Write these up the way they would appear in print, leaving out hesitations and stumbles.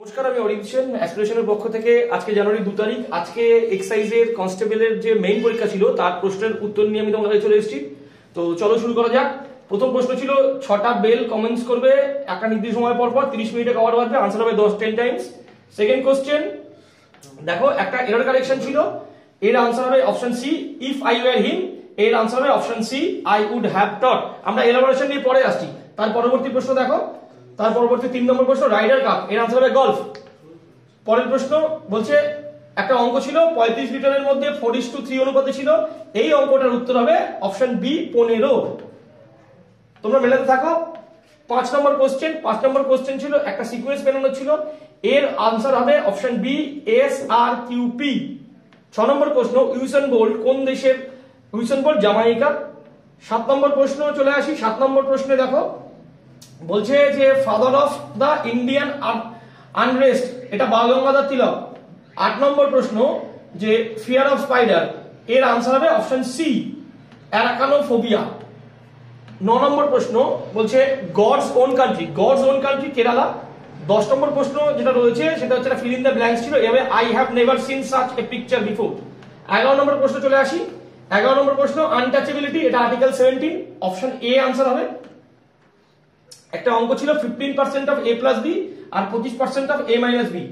নমস্কার, আমি অরিজিৎ সেন অ্যাসপিরেশনের পক্ষ থেকে। আজকে জানুয়ারি 2 তারিখ। আজকে এক্সাইজের কনস্টেবলের যে মেইন পরীক্ষা ছিল তার প্রশ্নের উত্তর নিয়ে আমি তোমাদের কাছে চলে এসেছি। তো চলো শুরু করা যাক। প্রথম প্রশ্ন ছিল 6টা বেল কমেন্টস করবে একটা নির্দিষ্ট সময় পর পর 30 মিনিটে কভার বাজবে, আনসার হবে 10 টাইমস। সেকেন্ড কোশ্চেন দেখো, একটা এরর কারেকশন ছিল, এর আনসার হবে option C if I were him, এর আনসার হবে option C I would have taught. আমরা এলাবোরেশন নিয়ে পরে আসছি। তার পরবর্তী প্রশ্ন দেখো, তার পরবর্তী 3 নম্বর প্রশ্ন রাইডার কাপ, এর আনসার হবে গলফ। পরের প্রশ্ন বলছে একটা অঙ্ক ছিল 35 লিটারের মধ্যে 4:3 অনুপাতে ছিল, এই অঙ্কটার উত্তর হবে অপশন বি 15। তোমরা মেলাতে থাকো। 5 নম্বর কোশ্চেন ছিল একটা সিকোয়েন্স বানানো ছিল, এর আনসার হবে অপশন বি এস আর কিউ পি। 6 নম্বর প্রশ্ন ইউসেন বোল্ট কোন দেশের? ইউসেন বোল্ট জামাইকা। 7 নম্বর প্রশ্ন চলে আসি। 7 নম্বর প্রশ্নে দেখো বলছে যে father of the Indian unrest, এটা বাল গঙ্গাধর তিলক। 8 নম্বর প্রশ্ন যে ফিয়ার অফ স্পাইডার, এর আনসার হবে অপশন সি অ্যারাকানোফোবিয়া। 9 নম্বর প্রশ্ন বলছে God's own country Kerala. 10 number প্রশ্ন যেটা রয়েছে সেটা হচ্ছে ফিল ইন দ্য ব্ল্যাঙ্কস ছিল, এভাবে I have never seen such a picture before. 11 নম্বর প্রশ্ন চলে আসি। 11 নম্বর প্রশ্ন আনটাচেবিলিটি, এটা আর্টিকেল 17, অপশন এ আনসার হবে। একটা অঙ্ক ছিল 15% অফ a প্লাস বি আর 25% অফ a মাইনাস বি,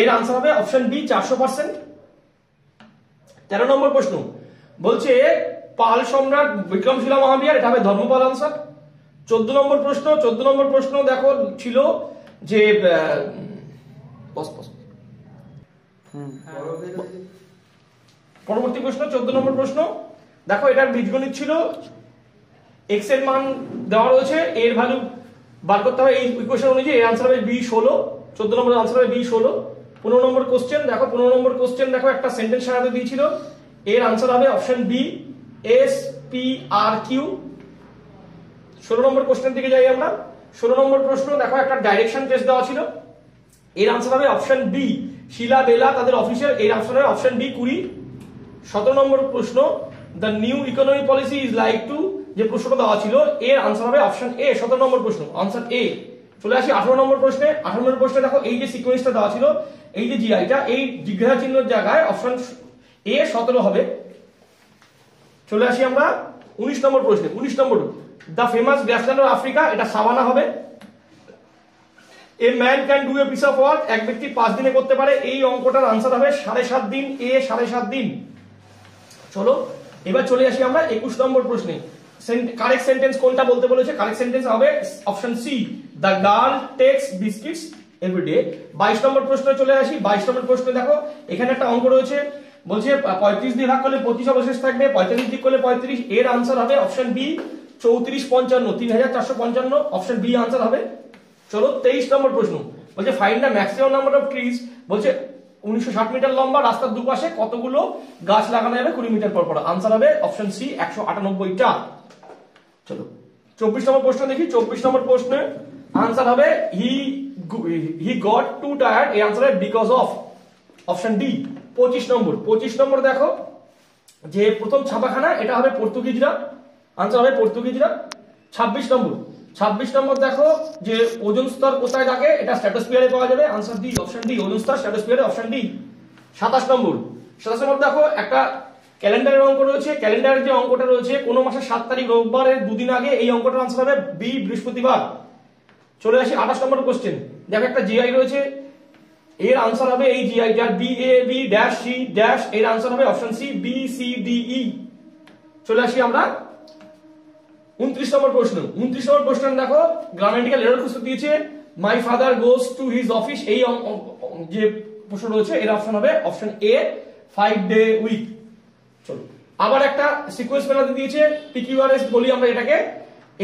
এর আনসার হবে অপশন বি 400%। 13 নম্বর প্রশ্ন বলছে পাল সম্রাট বিক্রমশিলা মহাবিহার, এটা হবে ধর্মপাল আনসার। 14 নম্বর প্রশ্ন দেখো ছিল যে পরবর্তী প্রশ্ন 14 নম্বর প্রশ্ন দেখো, এটার বীজগণিত ছিল, x এর মান দেওয়া রয়েছে, এর ভ্যালু বার করতে হবে এই ইকুয়েশন অনুযায়ী, এর আনসার হবে B16। 14 নম্বর আনসার হবে B16। 15 নম্বর কোশ্চেন দেখো একটা সেন্টেন্স সাজাতে দিয়েছিল, এর আনসার হবে option B S P R Q. 16 নম্বর কোশ্চেন দিকে যাই আমরা। 16 নম্বর প্রশ্ন দেখো একটা ডাইরেকশন টেস্ট দেওয়া ছিল, এর আনসার হবে অপশন বি শিলা বেলা তাদের অফিসিয়াল, এর আনসার হবে অপশন বি 20। 17 নম্বর প্রশ্ন the new economy policy is like to, যে প্রশ্নটা দেওয়া ছিল, এর আনসার হবে অপশন এ। 17 নম্বর প্রশ্ন আনসার এ। চলে আসি 18 নম্বর প্রশ্নে। 18 নম্বর প্রশ্নে দেখো এই যে সিকোয়েন্সটা দেওয়া ছিল, এই যে জিআইটা, এই জিজ্ঞাসা চিহ্নের জায়গায় অপশন এ 17 হবে। চলে আসি আমরা 19 নম্বর প্রশ্নে। 19 number the famous grassland of Africa, এটা সাভানা হবে। A man can do a piece of work, এক ব্যক্তি 5 দিনে করতে পারে, এই অঙ্কটার আনসার হবে 7.5 দিন, এ 7.5 দিন। চলো এবার চলে আসি আমরা 21 নম্বর প্রশ্নে। কারেক্ট সেন্টেন্স কোনটা বলতে বলেছে? কারেক্ট সেন্টেন্স হবে option C the girl takes biscuits everyday. 22 number প্রশ্ন চলে আসি। 22 নম্বর প্রশ্ন দেখো এখানে একটা অঙ্ক রয়েছে, বলছে 35 দিয়ে ভাগ করলে 25 অবশেষ থাকবে, 45 দিয়ে করলে 35, এর আনসার হবে option B 3455, 3455, option B answer হবে। চলো 23 নম্বর প্রশ্ন বলছে find the maximum number of trees, বলছে 1960 মিটার লম্বা রাস্তার দুপাশে কতগুলো গাছ লাগানো যাবে 20 মিটার পর পর, আনসার হবে অপশন সি 198টা। চলো 24 নম্বর প্রশ্ন দেখি। 24 নম্বর প্রশ্নে আনসার হবে হি গট টু টায়ার্ড, এর আনসার হবে বিকজ অফ, অপশন ডি। 25 নম্বর দেখো যে প্রথম ছাপাখানা, এটা হবে পর্তুগিজরা, আনসার হবে পর্তুগিজরা। 26 নম্বর দেখো যে ওজোন স্তর কোথায় থাকে, এটা স্ট্র্যাটোস্ফিয়ারে পাওয়া যাবে, answer D, option D, ozone স্তর স্ট্র্যাটোস্ফিয়ারে, অপশন ডি। 27 নম্বর দেখো একটা ক্যালেন্ডারের অঙ্ক রয়েছে, ক্যালেন্ডারের যে অঙ্কটা রয়েছে কোন মাসের 7 তারিখ রোববারের 2 দিন আগে, এই অঙ্কটার আনসার হবে বি বৃহস্পতিবার। চলে আসি 28 নম্বর কোশ্চেন দেখো একটা জিআই রয়েছে, এর আনসার হবে এই জিআইটার B A B dash C dash, এর আনসার হবে option C B C D E. চলে আসি আমরা 29 নম্বর প্রশ্ন দেখো গ্রামাটিক্যাল এরর খুঁজতে দিয়েছে, my father goes to his office, এই যে প্রশ্ন রয়েছে এর অপশন হবে অপশন এ 5 ডে উইক। চলো আবার একটা সিকোয়েন্স বানাতে দিয়েছে, পিকিউআরএস বলি আমরা এটাকে,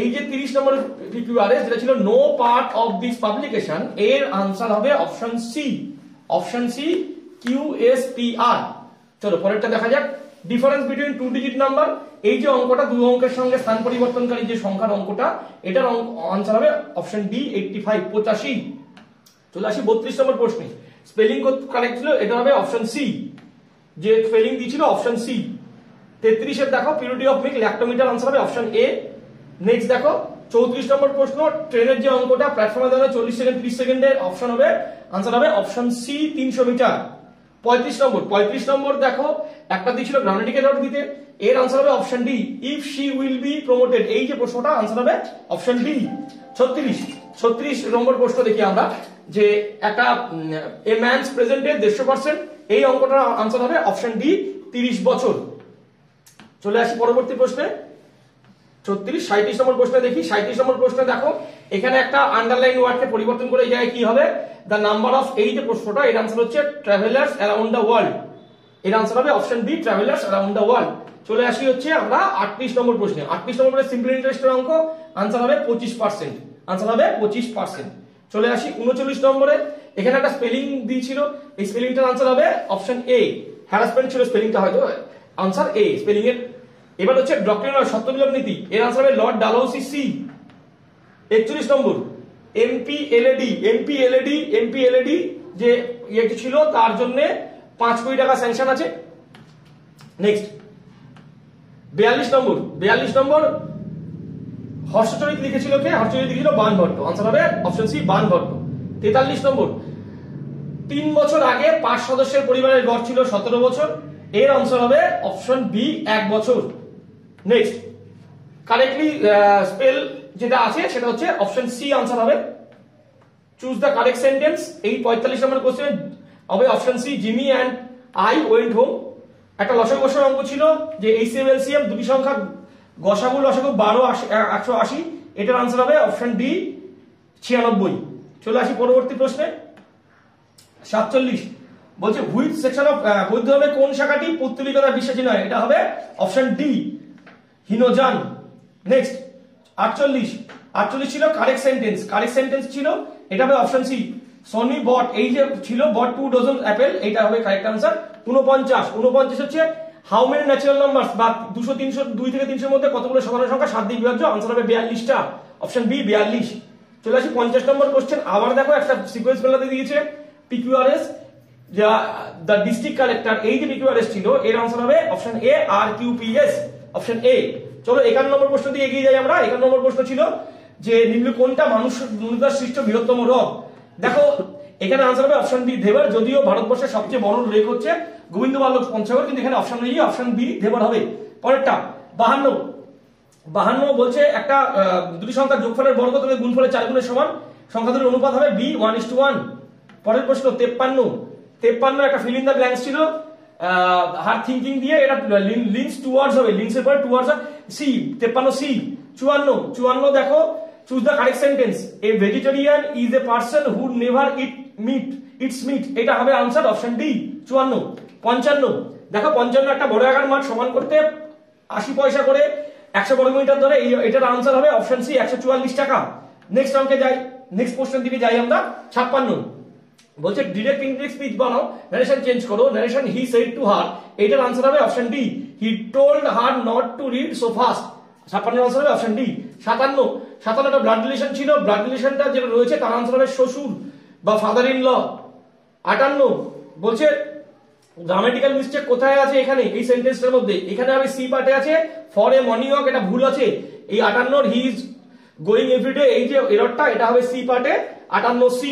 এই যে 30 নম্বর পিকিউআরএস যেটা ছিল no part of this publication, এর আনসার হবে অপশন সি কিউএসপিআর। চলো পরেরটা দেখা যাক, ডিফারেন্স বিটুইন 2 ডিজিট নাম্বার, এই যে অঙ্কটা 2 অঙ্কের সঙ্গে স্থান পরিবর্তনকারী যে সংখ্যার অঙ্কটা, এটার আনসার হবে অপশন ডি 85 85। চলে আসি 32 নম্বর প্রশ্নে। স্পেলিং কারেক্ট ছিল, এটা হবে অপশন সি, যে স্পেলিং দিয়েছিল অপশন সি। 33 এর দেখো purity of milk lactometer, answer হবে অপশন এ। নেক্সট দেখো 34 নম্বর প্রশ্ন, ট্রেনের যে অঙ্কটা প্ল্যাটফর্মে দাঁড়ানো 40 সেকেন্ড 30 সেকেন্ডের, অপশন হবে आंसर হবে অপশন সি 300 মিটার। 35 নম্বর দেখো একটা দিয়েছিল গ্রাউন্ডিকে ডট দিতে, এর আনসার হবে option D if she will be promoted. এই যে প্রশ্নটা আনসার হবে অপশন ডি। 36 নম্বর প্রশ্ন দেখি আমরা যে একটা এ ম্যানস প্রেজেন্টের 150%, এই অঙ্কটার আনসার হবে অপশন ডি 30 বছর। চলে আসি পরবর্তী প্রশ্নে 37 নম্বর প্রশ্নে দেখি। 37 নম্বর প্রশ্নে দেখো এখানে একটা আন্ডারলাইন ওয়ার্ডকে পরিবর্তন করে এই জায়গায় কি হবে, দ্য নাম্বার অফ, এই যে প্রশ্নটা এর আনসার হচ্ছে ট্রাভেলার্স অ্যারাউন্ড দ্য ওয়ার্ল্ড, এর আনসার হবে option B travellers around the world. চলে আসি হচ্ছে আমরা 38 নম্বর প্রশ্নে। 38 নম্বরে সিম্পল ইন্টারেস্টের অঙ্ক, আনসার হবে 25%, আনসার হবে 25%। চলে আসি 39 নম্বরে, এখানে একটা স্পেলিং দিয়েছিল, এই স্পেলিংটার আনসার হবে অপশন এ, হ্যারাসমেন্ট ছিল স্পেলিংটা, হয়তো আনসার এ স্পেলিং এর। এবার হচ্ছে ডক্টরিন অফ সত্যবিলোপ নীতি, এর আনসার হবে লর্ড ডালহৌসি সি। 41 নম্বর এমপিএলএডি যে ইয়েটি ছিল তার জন্য 5 কোটি টাকা স্যাংশন আছে। নেক্সট 42 নম্বর হর্ষচরিত লিখেছিল কে, হর্ষচরিত লিখেছিল বাণভট্ট, আনসার হবে অপশন সি বাণভট্ট। 43 নম্বর 3 বছর আগে 5 সদস্যের পরিবারের গড় ছিল 17 বছর, এর আনসার হবে অপশন বি 1 বছর। নেক্সট কারেক্টলি স্পেল যেটা আছে সেটা হচ্ছে অপশন সি আনসার হবে। চুজ দ্য কারেক্ট সেন্টেন্স, এই 45 নম্বর কোশ্চেন হবে option C Jimmy and I went home. একটা লসাগু গসাগু অঙ্ক ছিল যে এইচসিএম এলসিএম দুটি সংখ্যা গসাগু লসাগু 12 180, এটার আনসার হবে অপশন ডি 96। চলে আসি পরবর্তী প্রশ্নে 47 বলছে হুইচ সেকশন অফ বৌদ্ধ ধর্মের কোন শাখাটি পৌত্তলিকতা বিশ্বাসী নয়, এটা হবে অপশন ডি হীনযান। নেক্সট 48 ছিল কারেক্ট সেন্টেন্স ছিল, এটা হবে অপশন সি সনি বট, এই যে ছিল বট 2 ডজন অ্যাপেল, এটা হবে কারেক্ট আনসার। 49 হচ্ছে হাউ মেনি ন্যাচারাল নাম্বারস বা 200 300 2 থেকে 300 এর মধ্যে কতগুলো সাধারণ সংখ্যা 7 দিয়ে বিভাজ্য, আনসার হবে 42টা, অপশন বি 42। চলে আসি 50 নম্বর কোশ্চেন, আবার দেখো একটা সিকোয়েন্স মেলাতে দিয়েছে পিকিউআরএস, দ্য ডিস্ট্রিক্ট কালেক্টর, এই যে পিকিউআরএস ছিল এর আনসার হবে option A R কিউপিএস, option A. চলো 51 নম্বর প্রশ্ন দিয়ে এগিয়ে যাই আমরা। 51 নম্বর প্রশ্ন ছিল যে নিম্ন কোনটা মানুষ সৃষ্ট বৃহত্তম হ্রদ, দেখো এখানে আনসার হবে অপশন বি দেবর, যদিও ভারতবর্ষের সবচেয়ে বড় লেক হচ্ছে গোবিন্দ বল্লভ পঞ্চগড়, কিন্তু এখানে অপশন নেই, অপশন বি দেবর হবে। পরেরটা 52 বলছে একটা দুটি সংখ্যার যোগফলের বর্গ তবে গুণফলের 4 গুণের সমান, সংখ্যা দুটির অনুপাত হবে বি 1:1। পরের প্রশ্ন 53 একটা ফিল ইন দ্য ব্ল্যাঙ্কস ছিল হার্ড থিংকিং দিয়ে, এটা লিঙ্কস টুয়ার্ডস হবে, লিঙ্কস এর পরে টুয়ার্ডস সি 53 সি। 54 দেখো choose the correct sentence, a vegetarian is a person who never eats meat, এটা হবে আনসার অপশন ডি 54। 55 দেখো 55 একটা বড় আকার মাঠ সমান করতে 80 পয়সা করে 100 বর্গ মিটার ধরে, এটার আনসার হবে অপশন সি 144 টাকা। নেক্সট অঙ্কে যাই, নেক্সট কোশ্চেন দিকে যাই আমরা 56 বলছে ডিরেক্ট ইনডিরেক্ট স্পিচ বানাও, নারেশন চেঞ্জ করো, narration he said to her, এটার আনসার হবে option D he told her not to read so fast, 56 answer হবে অপশন ডি। 57 একটা ব্লাড রিলেশন ছিল, ব্লাড রিলেশনটা যেটা রয়েছে তার আনসার হবে শ্বশুর বা ফাদার ইন ল। 58 বলছে গ্রামাটিক্যাল মিস্টেক কোথায় আছে এখানে এই সেন্টেন্সটার মধ্যে, এখানে হবে সি পার্টে আছে ফর এ মর্নিং ওয়াক, এটা ভুল আছে। এই 58 হি ইজ গোয়িং এভরিডে, এই যে এররটা এটা হবে সি পার্টে 58 সি।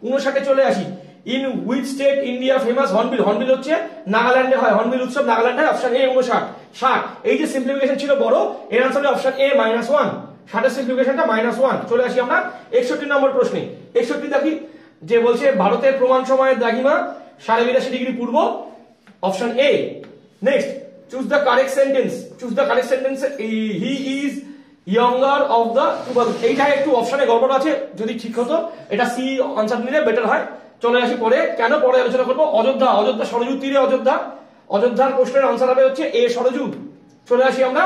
59 চলে আসি, in which state India famous hornbill, hornbill হচ্ছে নাগাল্যান্ডে হয়, হর্নবিল উৎসব নাগাল্যান্ডে হয়, অপশন এ 59। এই যে সিম্পলিফিকেশন ছিল বড়, এর আনসার হবে অপশন এ -1, 60 সিম্পলিফিকেশনটা -1। চলে আসি আমরা 61 নম্বর প্রশ্নে। 61 দেখি যে বলছে ভারতের প্রমাণ সময়ের দ্রাঘিমা 82.5 ডিগ্রি পূর্ব, option A. Next choose the correct sentence, he is younger of the two brothers, এইটা একটু অপশনে গড়বড় আছে, যদি ঠিক হতো এটা সি আনসার নিলে বেটার হয়। চলে আসি পরে, কেন পরে আলোচনা করবো, অযোধ্যা সরযূ তীরে অযোধ্যার প্রশ্নের আনসার হবে হচ্ছে এ সরযূ। চলে আসি আমরা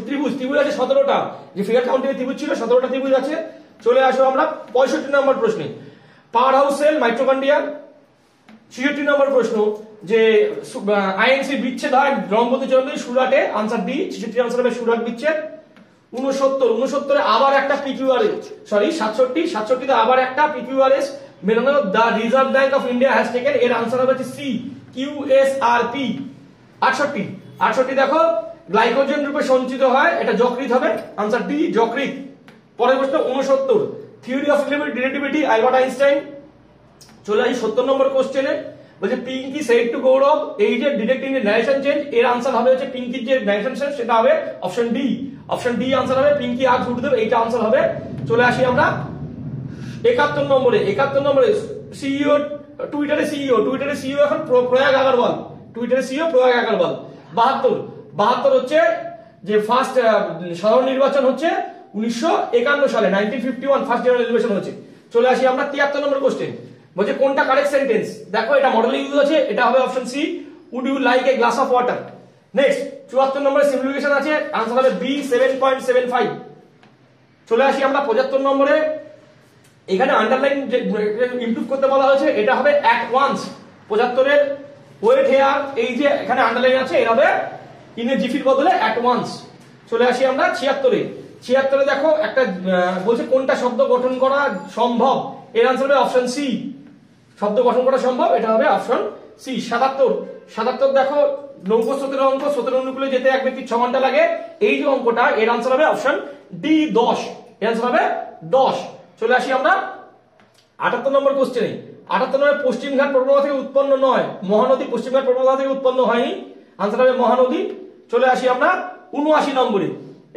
ত্রিভুজ আছে 17টা, যে ফিগার কাউন্টিং ত্রিভুজ ছিল 17টা ত্রিভুজ আছে। চলে আসো আমরা 65 নম্বর প্রশ্নে, পাওয়ার হাউস সেল মাইটোকন্ড্রিয়া। 66 নম্বর প্রশ্ন যে আইএনসি বিচ্ছেদ হয় ব্রহ্মপুত্র জলদি সুরাটে, আনসার ডি 66 আনসার হবে সুরাট বিচ্ছেদ। 69 আবার একটা পিকিউআরএস, সরি 67 আবার একটা পিকিউআরএস মেলানো, the reserve bank of India has taken, এর আনসার হবে সি কিউএসআরপি। 68 দেখো গ্লাইকোজেন রূপে সঞ্চিত হয়, এটা যকৃৎ হবে, আনসার ডি যকৃৎ। পরের প্রশ্ন 69 theory of relativity Albert Einstein. চলে আসি 70 নম্বর কোশ্চেনে। বলছে পিঙ্কি সেড টু গৌরব এই যে ডিরেক্টিং এর ন্যারেশন চেঞ্জ, এর আনসার হবে হচ্ছে পিঙ্কির যে ন্যারেশন চেঞ্জ সেটা হবে option D. Option D answer হবে পিঙ্কি আজ গুরুদেব, এইটা আনসার হবে। চলে আসি আমরা 71 নম্বরে। 71 নম্বরে সিইও টুইটারে সিইও এখন প্রয়াগ আগরওয়াল, টুইটারে সিইও প্রয়াগ আগরওয়াল। 72 হচ্ছে যে ফার্স্ট সাধারণ নির্বাচন হচ্ছে 1951 সালে 1951 ফার্স্ট জেনারেল ইলেকশন হচ্ছে। চলে আসি আমরা 73 নম্বর কোশ্চেন। বলছে কোনটা কারেক্ট সেন্টেন্স, দেখো এটা মডেলে ইউজ আছে, এটা হবে option C, would you like a glass of water. Next 74 নম্বরে সিম্পলিফিকেশন আছে, आंसर হবে বি 7.75। চলে আসি আমরা 75 নম্বরে। এখানে আন্ডারলাইন যে ইমপ্রুভ করতে বলা হয়েছে, এটা হবে অ্যাট ওয়ান্স। 75 এর ওয়েট হেয়ার এই যে এখানে আন্ডারলাইন আছে, এর হবে ইন এ জিফির বদলে অ্যাট ওয়ান্স। চলে আসি আমরা 76 দেখো একটা বলছে কোনটা শব্দ গঠন করা সম্ভব, এর आंसर হবে অপশন সি, শব্দ গঠন করা সম্ভব, এটা হবে অপশন সি। 77 দেখো নৌকো 17 অঙ্ক, 17 অনুকূলে যেতে এক ব্যক্তির 6 ঘন্টা লাগে, এই যে অঙ্কটা এর आंसर হবে অপশন ডি 10, এর आंसर হবে 10। চলে আসি আমরা 78 নম্বর কোশ্চেনে। 78 নম্বরে পশ্চিমঘাট প্রবণতা থেকে উৎপন্ন নয়, মহানদী পশ্চিমঘাট প্রবণতা থেকে উৎপন্ন হয়নি, आंसर হবে মহানদী। চলে আসি আমরা 79 নম্বরে।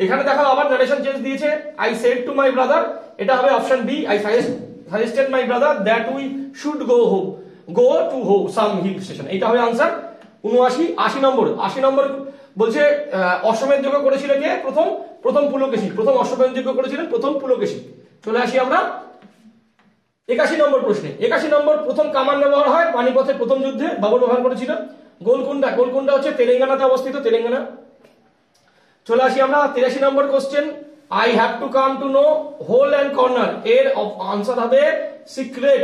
এখানে দেখো আবার নারেশন চেঞ্জ দিয়েছে, I said to my brother, এটা হবে option B, I suggested my brother that we should go to some hill station, এটা হবে आंसर 79। 80 নম্বর বলছে অশ্বমেধ যজ্ঞ করেছিল কে, প্রথম পুলকেশী, প্রথম অশ্বমেধ যজ্ঞ করেছিলেন প্রথম পুলকেশী। চলে আসি আমরা 81 নম্বর প্রশ্নে। 81 নম্বর প্রথম কামান ব্যবহার হয় পানিপথের প্রথম যুদ্ধে, বাবর ব্যবহার করেছিল। গোলকুন্ডা হচ্ছে তেলেঙ্গানাতে অবস্থিত, তেলেঙ্গানা। চলে আসি আমরা 83 number question, I have to come to know hole and corner, এর आंसर হবে সিক্রেট,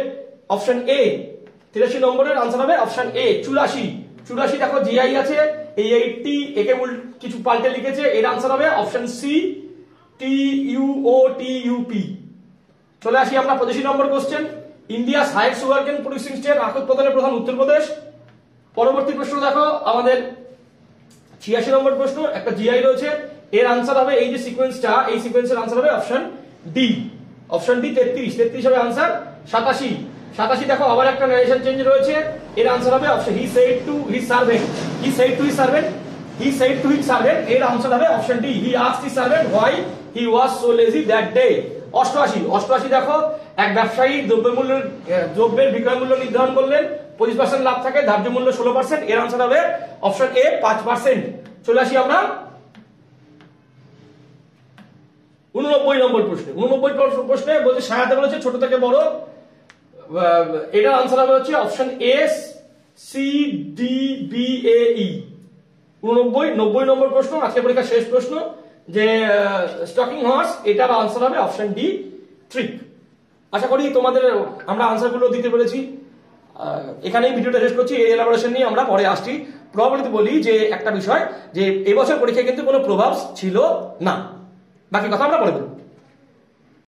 অপশন এ। 83 নম্বরের आंसर হবে অপশন এ। 84 দেখো জিআই আছে, এই 80 একে কিছু পাল্টে লিখেছে, এর आंसर হবে অপশন সি, TUOTUP। চলে আসি আমরা 85 number question, India highest sugarcane producing state, আখ উৎপাদনের প্রধান উত্তরপ্রদেশ। পরবর্তী প্রশ্ন দেখো আমাদের 86 নম্বর প্রশ্ন, একটা জিআই রয়েছে, এর आंसर হবে এই যে সিকোয়েন্সটা, এই সিকোয়েন্সের आंसर হবে অপশন ডি, অপশন ডি। 33 হবে आंसर। 87 দেখো আবার একটা নারেশন চেঞ্জ রয়েছে, এর आंसर হবে option he said to his servant, এর आंसर হবে option D, he asked his servant why he was so lazy that day. 88 দেখো এক ব্যবসায়ী দ্রব্যের বিক্রয় মূল্য নির্ধারণ করলেন, 25% লাভ থাকে, ধার্য মূল্য 16%, এর आंसर হবে অপশন এ 5%। চলে আসি আমরা 89 নম্বর প্রশ্নে। 89 প্রশ্নে বলছে সায়াতে বলেছে ছোট থেকে বড়, এটার आंसर হবে হচ্ছে অপশন এ CDBAE। 90 নম্বর প্রশ্ন, আজকে পরীক্ষার শেষ প্রশ্ন, যে স্টকিং হর্স, এটার आंसर হবে অপশন ডি, ট্রিপ। আশা করি তোমাদের আমরা आंसर গুলো দিতে পেরেছি। এখানেই ভিডিওটা শেষ করছি, এই এলাবোরেশন নিয়ে আমরা পরে আসছি। প্রবাবিলিটি বলি যে একটা বিষয়, যে এবছর পরীক্ষায় কিন্তু কোনো প্রভাব ছিল না, বাকি কথা আমরা পরে বলবো।